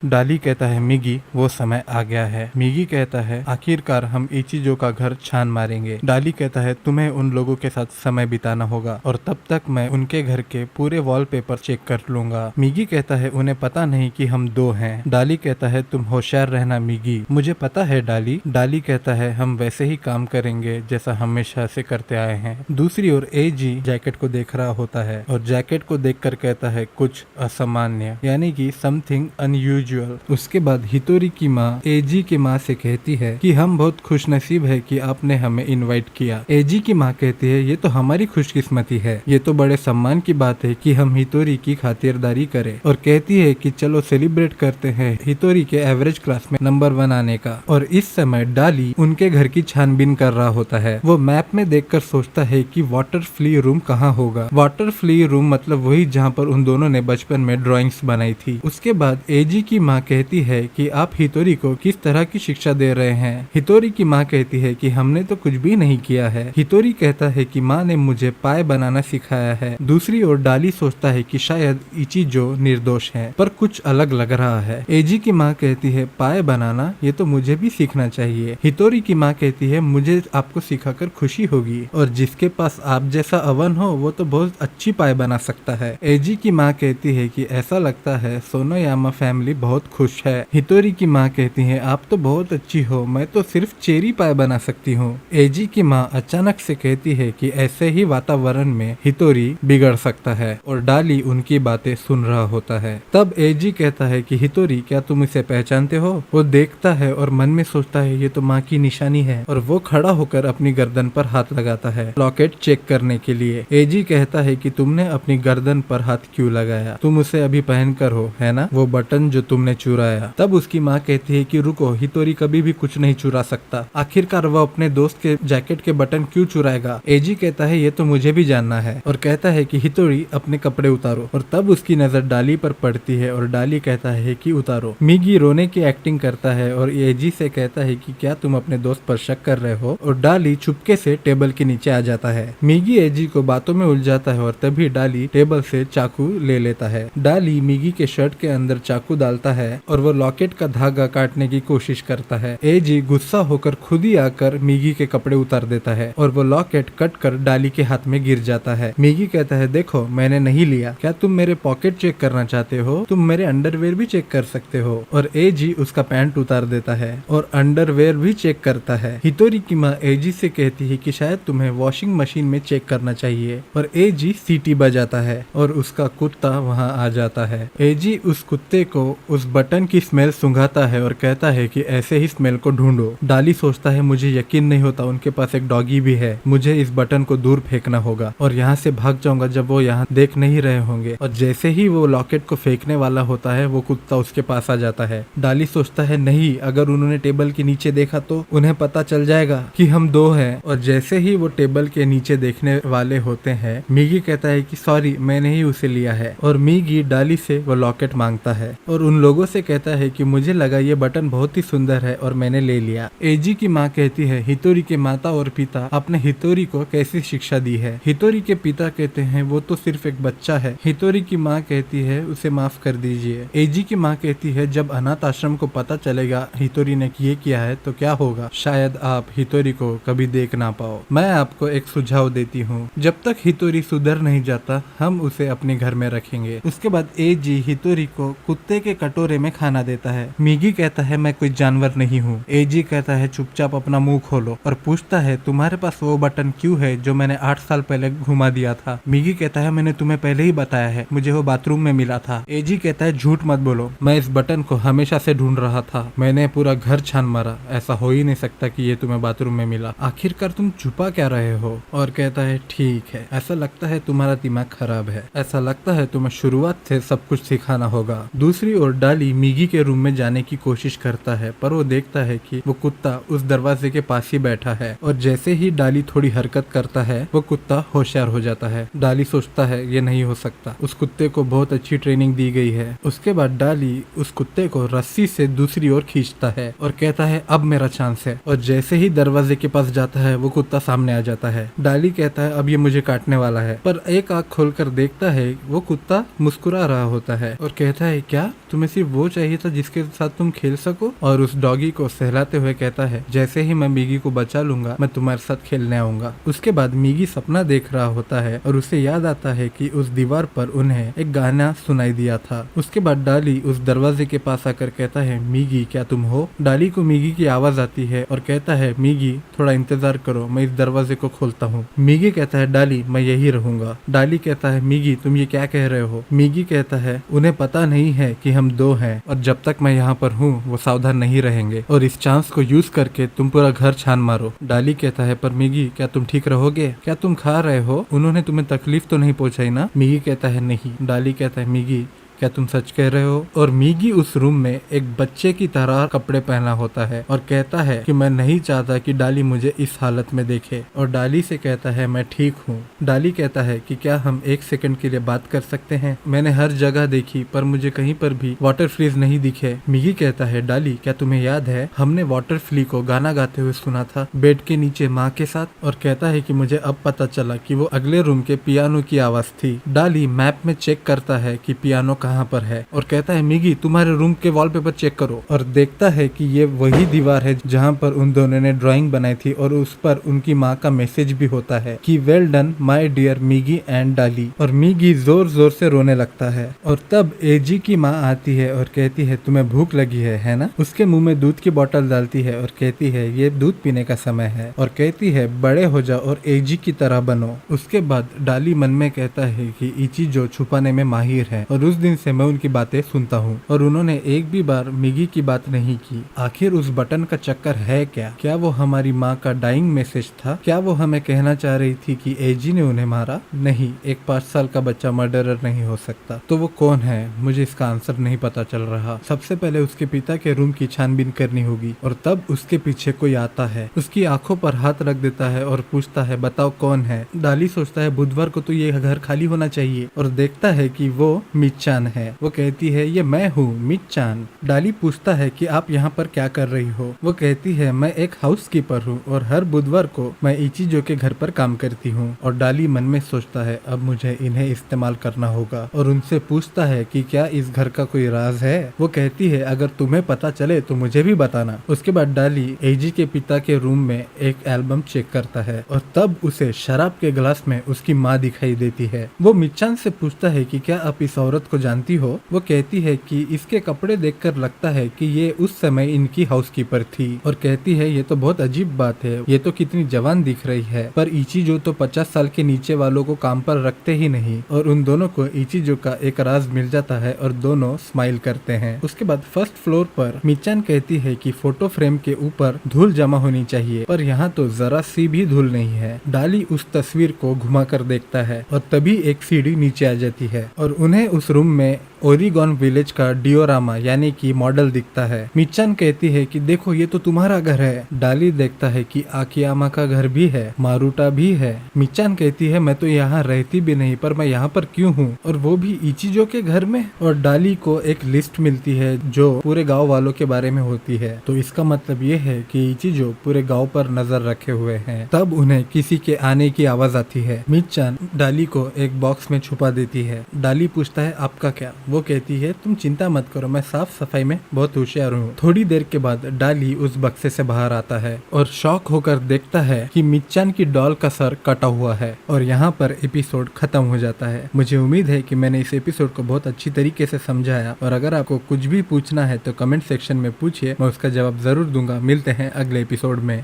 डाली कहता है मिगी वो समय आ गया है। मिगी कहता है आखिरकार हम इचिजो का घर छान मारेंगे। डाली कहता है तुम्हें उन लोगों के साथ समय बिताना होगा और तब तक मैं उनके घर के पूरे वॉलपेपर चेक कर लूंगा। मिगी कहता है उन्हें पता नहीं कि हम दो हैं। डाली कहता है तुम होशियार रहना मिगी। मुझे पता है डाली। डाली कहता है हम वैसे ही काम करेंगे जैसा हमेशा से करते आए हैं। दूसरी ओर एजी जैकेट को देख रहा होता है और जैकेट को देखकर कहता है कुछ असामान्य यानी कि समथिंग अनयूजुअल। उसके बाद हितोरी की माँ एजी की माँ से कहती है कि हम बहुत खुशनसीब है कि आपने हमें इनवाइट किया। एजी की माँ कहती है ये तो हमारी खुशकिस्मती है, ये तो बड़े सम्मान की बात है कि हम हितोरी की खातिरदारी करें और कहती है कि चलो सेलिब्रेट करते हैं हितोरी के एवरेज क्लास में नंबर 1 आने का। और इस समय डाली उनके घर की छानबीन कर रहा होता है। वो मैप में देखकर सोचता है कि वाटर फ्ली रूम कहाँ होगा। वाटर फ्ली रूम मतलब वही जहाँ पर उन दोनों ने बचपन में ड्राइंग्स बनाई थी। उसके बाद एजी की माँ कहती है कि आप हितोरी को किस तरह की शिक्षा दे रहे हैं। हितोरी की माँ कहती है कि हमने तो कुछ भी नहीं किया है। हितोरी कहता है कि माँ ने मुझे पाए बनाना सिखाया है। दूसरी ओर डाली सोचता है कि शायद इचिजो निर्दोष है, पर कुछ अलग लग रहा है। एजी की माँ कहती है पाए बनाना ये तो मुझे भी सीखना चाहिए। हितोरी की माँ कहती है मुझे आपको सिखाकर खुशी होगी और जिसके पास आप जैसा अवन हो वो तो बहुत अच्छी पाए बना सकता है। एजी की माँ कहती है कि ऐसा लगता है सोनोयामा फैमिली बहुत खुश है। हितोरी की माँ कहती है आप तो बहुत अच्छी हो, मैं तो सिर्फ चेरी पाए बना सकती हूँ। एजी की माँ अचानक से कहती है कि ऐसे ही वातावरण में हितोरी बिगड़ सकता है और डाली उनकी बातें सुन रहा होता है। तब एजी कहता है कि हितोरी क्या तुम इसे पहचानते हो। वो देखता है और मन में सोचता है ये तो माँ की निशानी है और वो खड़ा होकर अपनी गर्दन पर हाथ लगाता है लॉकेट चेक करने के लिए। एजी कहता है कि तुमने अपनी गर्दन पर हाथ क्यों लगाया, तुम उसे अभी पहन कर हो है ना, वो बटन जो तुमने चुराया। तब उसकी माँ कहती है कि रुको, हितोरी कभी भी कुछ नहीं चुरा सकता, आखिरकार वह अपने दोस्त के जैकेट के बटन क्यों चुराएगा। एजी कहता है ये तो मुझे भी जानना है और कहता है कि हितोरी अपने कपड़े उतारो। और तब उसकी नजर डाली पर पड़ती है और डाली कहता है कि उतारो। मिगी रोने की एक्टिंग करता है और एजी से कहता है कि क्या तुम अपने दोस्त पर शक कर रहे हो, और डाली चुपके से टेबल के नीचे आ जाता है। मिगी एजी को बातों में उलझाता है और तभी डाली टेबल से चाकू ले लेता है। डाली मिगी के शर्ट के अंदर चाकू डालता है और वो लॉकेट का धागा काटने की कोशिश करता है। एजी गुस्सा होकर खुद ही आकर मिगी के कपड़े उतार देता है और वो लॉकेट कट कर डाली के हाथ में गिर जाता है। मिगी कहता है देखो मैंने नहीं लिया, क्या तुम मेरे पॉकेट चेक करना चाहते हो, तुम मेरे अंडरवेयर भी चेक कर सकते हो। और एजी उसका पैंट उतार देता है और अंडरवेयर भी चेक करता है। हितोरी की माँ एजी से कहती है कि शायद तुम्हें वॉशिंग मशीन में चेक करना चाहिए और एजी सीटी बजाता है और उसका कुत्ता वहाँ आ जाता है। एजी उस कुत्ते को उस बटन की स्मेल सूंघाता है और कहता है कि ऐसे ही स्मेल को ढूंढो। डाली सोचता है मुझे यकीन नहीं होता उनके पास एक डॉगी भी है, मुझे इस बटन को दूर फेंकना होगा और यहाँ से भाग जाऊंगा जब वो यहाँ देख नहीं रहे होंगे। और जैसे ही वो लॉकेट को फेंकने वाला होता है वो कुत्ता उसके पास आ जाता है। डाली सोचता है नहीं, अगर उन्होंने टेबल के नीचे देखा तो उन्हें पता चल जाएगा कि हम दो हैं। और जैसे ही वो टेबल के नीचे देखने वाले होते हैं मिगी कहता है कि सॉरी मैंने ही उसे लिया है और मिगी डाली से वो लॉकेट मांगता है और उन लोगों से कहता है कि मुझे लगा ये बटन बहुत ही सुंदर है और मैंने ले लिया। एजी की माँ कहती है हितोरी के माता और पिता आपने हितोरी को कैसी शिक्षा दी है। हितोरी के पिता कहते हैं वो तो सिर्फ एक बच्चा है। हितोरी की माँ कहती है उसे माफ कर दीजिए। एजी की माँ कहती है जब अनाथ आश्रम को पता चलेगा हितोरी ने ये किया है तो क्या होगा, शायद आप हितोरी को कभी देख ना पाओ। मैं आपको एक सुझाव देती हूँ, जब तक हितोरी सुधर नहीं जाता हम उसे अपने घर में रखेंगे। उसके बाद एजी हितोरी को कुत्ते के कटोरे में खाना देता है। मिगी कहता है मैं कोई जानवर नहीं हूँ। एजी कहता है चुपचाप अपना मुंह खोलो और पूछता है तुम्हारे पास वो बटन क्यों है जो मैंने 8 साल पहले घुमा दिया था। मिगी कहता है मैंने तुम्हें पहले ही बताया है, मुझे वो बाथरूम में मिला था। एजी कहता है झूठ मत बोलो, मैं इस बटन को हमेशा से ढूंढ रहा था, मैंने पूरा घर छान मारा, ऐसा हो ही नहीं सकता कि ये तुम्हें बाथरूम में मिला, आखिरकार तुम छुपा क्या रहे हो। और कहता है ठीक है, ऐसा लगता है तुम्हारा दिमाग खराब है, ऐसा लगता है तुम्हें शुरुआत से सब कुछ सिखाना होगा। दूसरी ओर डाली मिगी के रूम में जाने की कोशिश करता है पर वो देखता है कि वो कुत्ता उस दरवाजे के पास ही बैठा है और जैसे ही डाली थोड़ी हरकत करता है वो कुत्ता होशियार हो जाता है। डाली सोचता है ये नहीं हो सकता, उस कुत्ते को बहुत अच्छी ट्रेनिंग दी गई है। उसके बाद डाली उस कुत्ते को रस्सी से दूसरी ओर खींचता है और कहता है अब मेरा चांस है। और जैसे ही दरवाजे के पास जाता है वो कुत्ता सामने आ जाता है। डाली कहता है अब ये मुझे काटने वाला है, पर एक आँख खोलकर देखता है वो कुत्ता मुस्कुरा रहा होता है और कहता है क्या तुम्हें सिर्फ वो चाहिए था जिसके साथ तुम खेल सको। और उस डॉगी को सहलाते हुए कहता है, जैसे ही मैं मिगी को बचा लूंगा मैं तुम्हारे साथ खेलने आऊंगा। उसके बाद मिगी सपना देख रहा होता है और उसे याद आता है कि उस दीवार पर उन्हें एक गाना सुनाई दिया था। उसके बाद डाली उस दरवाजे के पास आकर कहता है, मिगी क्या तुम हो? डाली को मिगी की आवाज आती है और कहता है, मिगी थोड़ा इंतजार करो, मैं इस दरवाजे को खोलता हूँ। मिगी कहता है, डाली मैं यही रहूंगा। डाली कहता है, मिगी तुम ये क्या कह रहे हो? मिगी कहता है, उन्हें पता नहीं है कि हम दो हैं और जब तक मैं यहाँ पर हूँ वो सावधान नहीं रहेंगे और इस चांस को यूज करके तुम पूरा घर छान मारो। डाली कहता है, पर मिगी क्या तुम ठीक रहोगे? क्या तुम खा रहे हो? उन्होंने तुम्हें तकलीफ तो नहीं पहुंचाई ना? मिगी कहता है, नहीं। डाली कहता है, मिगी क्या तुम सच कह रहे हो? और मिगी उस रूम में एक बच्चे की तरह कपड़े पहना होता है और कहता है कि मैं नहीं चाहता कि डाली मुझे इस हालत में देखे। और डाली से कहता है, मैं ठीक हूँ। डाली कहता है कि क्या हम एक सेकंड के लिए बात कर सकते हैं? मैंने हर जगह देखी पर मुझे कहीं पर भी वाटर फ्रीज नहीं दिखे। मिगी कहता है, डाली क्या तुम्हें याद है हमने वाटर फ्ली को गाना गाते हुए सुना था बेड के नीचे माँ के साथ? और कहता है कि मुझे अब पता चला कि वो अगले रूम के पियानो की आवाज थी। डाली मैप में चेक करता है कि पियानो कहाँ पर है और कहता है, मिगी तुम्हारे रूम के वॉलपेपर चेक करो। और देखता है कि ये वही दीवार है जहाँ पर उन दोनों ने ड्राइंग बनाई थी और उस पर उनकी माँ का मैसेज भी होता है कि वेल डन माय डियर मिगी एंड डाली। और मिगी जोर जोर से रोने लगता है और तब एजी की माँ आती है और कहती है, तुम्हें भूख लगी है ना? उसके मुंह में दूध की बोतल डालती है और कहती है, ये दूध पीने का समय है। और कहती है, बड़े हो जाओ और एजी की तरह बनो। उसके बाद डाली मन में कहता है कि इचिजो छुपाने में माहिर है और उस दिन से मैं उनकी बातें सुनता हूँ और उन्होंने एक भी बार मिगी की बात नहीं की। आखिर उस बटन का चक्कर है क्या? क्या वो हमारी माँ का डाइंग मैसेज था? क्या वो हमें कहना चाह रही थी कि एजी ने उन्हें मारा? नहीं, एक 5 साल का बच्चा मर्डरर नहीं हो सकता। तो वो कौन है? मुझे इसका आंसर नहीं पता चल रहा। सबसे पहले उसके पिता के रूम की छानबीन करनी होगी और तब उसके पीछे कोई आता है, उसकी आंखों पर हाथ रख देता है और पूछता है, बताओ कौन है? डाली सोचता है बुधवार को तो ये घर खाली होना चाहिए और देखता है कि वो मिच्चान है। वो कहती है, ये मैं हूँ मिच्चान। डाली पूछता है कि आप यहाँ पर क्या कर रही हो? वो कहती है, मैं एक हाउस कीपर हूँ और हर बुधवार को मैं इचिजो के घर पर काम करती हूँ। और डाली मन में सोचता है, अब मुझे इन्हें इस्तेमाल करना होगा और उनसे पूछता है कि क्या इस घर का कोई राज है? वो कहती है, अगर तुम्हें पता चले तो मुझे भी बताना। उसके बाद डाली एजी के पिता के रूम में एक एल्बम चेक करता है और तब उसे शराब के गिलास में उसकी माँ दिखाई देती है। वो मिच्चान से पूछता है कि क्या आप इस औरत को जानती हो? वो कहती है कि इसके कपड़े देखकर लगता है कि ये उस समय इनकी हाउसकीपर थी और कहती है, ये तो बहुत अजीब बात है, ये तो कितनी जवान दिख रही है। पर इचिजो तो 50 साल के नीचे वालों को काम पर रखते ही नहीं। और उन दोनों को इचिजो का एक राज मिल जाता है और दोनों स्माइल करते हैं। उसके बाद फर्स्ट फ्लोर पर मिच्चान कहती है कि फोटो फ्रेम के ऊपर धूल जमा होनी चाहिए, पर यहाँ तो जरा सी भी धूल नहीं है। डाली उस तस्वीर को घुमा कर देखता है और तभी एक सीढ़ी नीचे आ जाती है और उन्हें उस रूम में ओरिगॉन विलेज का डियोरामा यानी कि मॉडल दिखता है। मिच्चान कहती है कि देखो, ये तो तुम्हारा घर है। डाली देखता है कि आकियामा का घर भी है, मारूटा भी है। मिच्चान कहती है, मैं तो यहाँ रहती भी नहीं, पर मैं यहाँ पर क्यों हूँ, और वो भी इचिजो के घर में? और डाली को एक लिस्ट मिलती है जो पूरे गाँव वालों के बारे में होती है। तो इसका मतलब ये है कि इचिजो पूरे गाँव पर नजर रखे हुए हैं। तब उन्हें किसी के आने की आवाज आती है। मिच्चान डाली को एक बॉक्स में छुपा देती है। डाली पूछता है, आपका क्या? वो कहती है, तुम चिंता मत करो, मैं साफ सफाई में बहुत होशियार हूँ। थोड़ी देर के बाद डाली उस बक्से से बाहर आता है और शॉक होकर देखता है कि मिच्चान की डॉल का सर कटा हुआ है। और यहाँ पर एपिसोड खत्म हो जाता है। मुझे उम्मीद है कि मैंने इस एपिसोड को बहुत अच्छी तरीके से समझाया और अगर आपको कुछ भी पूछना है तो कमेंट सेक्शन में पूछिए, मैं उसका जवाब जरूर दूंगा। मिलते हैं अगले एपिसोड में।